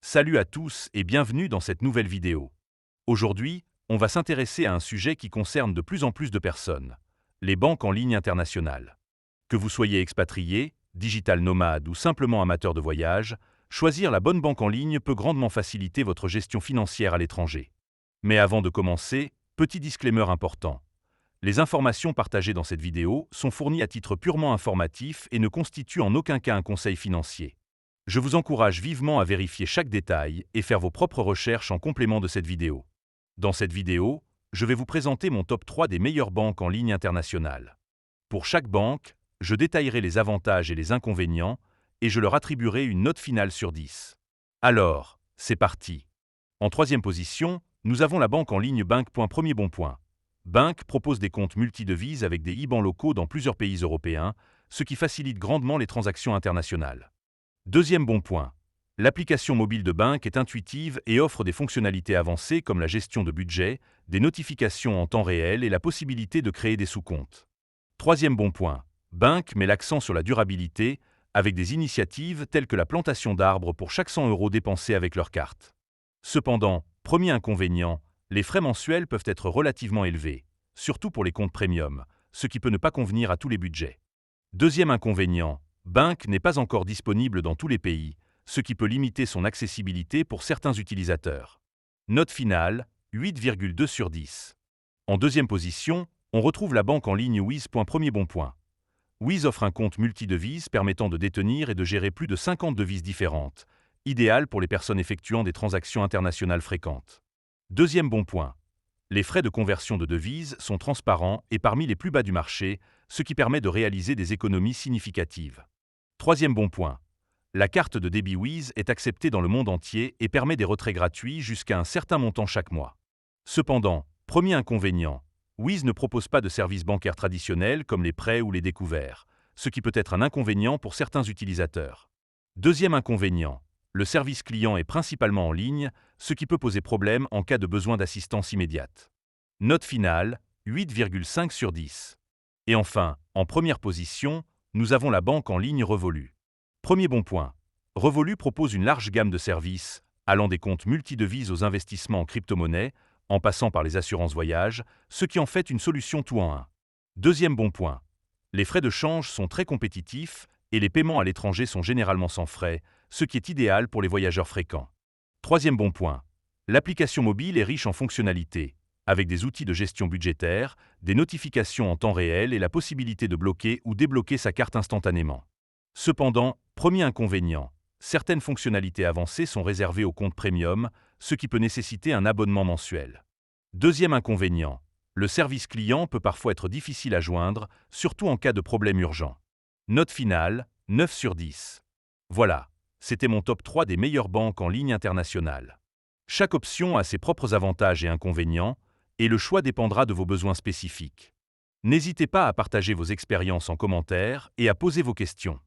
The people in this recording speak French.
Salut à tous et bienvenue dans cette nouvelle vidéo. Aujourd'hui, on va s'intéresser à un sujet qui concerne de plus en plus de personnes, les banques en ligne internationales. Que vous soyez expatrié, digital nomade ou simplement amateur de voyage, choisir la bonne banque en ligne peut grandement faciliter votre gestion financière à l'étranger. Mais avant de commencer, petit disclaimer important. Les informations partagées dans cette vidéo sont fournies à titre purement informatif et ne constituent en aucun cas un conseil financier. Je vous encourage vivement à vérifier chaque détail et faire vos propres recherches en complément de cette vidéo. Dans cette vidéo, je vais vous présenter mon top 3 des meilleures banques en ligne internationales. Pour chaque banque, je détaillerai les avantages et les inconvénients et je leur attribuerai une note finale sur 10. Alors, c'est parti. En troisième position, nous avons la banque en ligne Bank. Premier bon point. Bank propose des comptes multidevises avec des IBAN locaux dans plusieurs pays européens, ce qui facilite grandement les transactions internationales. Deuxième bon point. L'application mobile de Bank est intuitive et offre des fonctionnalités avancées comme la gestion de budget, des notifications en temps réel et la possibilité de créer des sous-comptes. Troisième bon point. Bank met l'accent sur la durabilité avec des initiatives telles que la plantation d'arbres pour chaque 100 € dépensés avec leur carte. Cependant, premier inconvénient, les frais mensuels peuvent être relativement élevés, surtout pour les comptes premium, ce qui peut ne pas convenir à tous les budgets. Deuxième inconvénient, Bank n'est pas encore disponible dans tous les pays, ce qui peut limiter son accessibilité pour certains utilisateurs. Note finale, 8,2 sur 10. En deuxième position, on retrouve la banque en ligne Wiz. Premier bon point. Wiz offre un compte multidevises permettant de détenir et de gérer plus de 50 devises différentes, idéal pour les personnes effectuant des transactions internationales fréquentes. Deuxième bon point. Les frais de conversion de devises sont transparents et parmi les plus bas du marché, ce qui permet de réaliser des économies significatives. Troisième bon point. La carte de débit Wiz est acceptée dans le monde entier et permet des retraits gratuits jusqu'à un certain montant chaque mois. Cependant, premier inconvénient, Wiz ne propose pas de services bancaires traditionnels comme les prêts ou les découverts, ce qui peut être un inconvénient pour certains utilisateurs. Deuxième inconvénient, le service client est principalement en ligne, ce qui peut poser problème en cas de besoin d'assistance immédiate. Note finale, 8,5 sur 10. Et enfin, en première position, nous avons la banque en ligne Revolut. Premier bon point. Revolut propose une large gamme de services, allant des comptes multidevises aux investissements en crypto-monnaie, en passant par les assurances voyage, ce qui en fait une solution tout en un. Deuxième bon point. Les frais de change sont très compétitifs et les paiements à l'étranger sont généralement sans frais, ce qui est idéal pour les voyageurs fréquents. Troisième bon point. L'application mobile est riche en fonctionnalités, avec des outils de gestion budgétaire, des notifications en temps réel et la possibilité de bloquer ou débloquer sa carte instantanément. Cependant, premier inconvénient, certaines fonctionnalités avancées sont réservées aux comptes premium, ce qui peut nécessiter un abonnement mensuel. Deuxième inconvénient, le service client peut parfois être difficile à joindre, surtout en cas de problème urgent. Note finale, 9 sur 10. Voilà, c'était mon top 3 des meilleures banques en ligne internationales. Chaque option a ses propres avantages et inconvénients, et le choix dépendra de vos besoins spécifiques. N'hésitez pas à partager vos expériences en commentaire et à poser vos questions.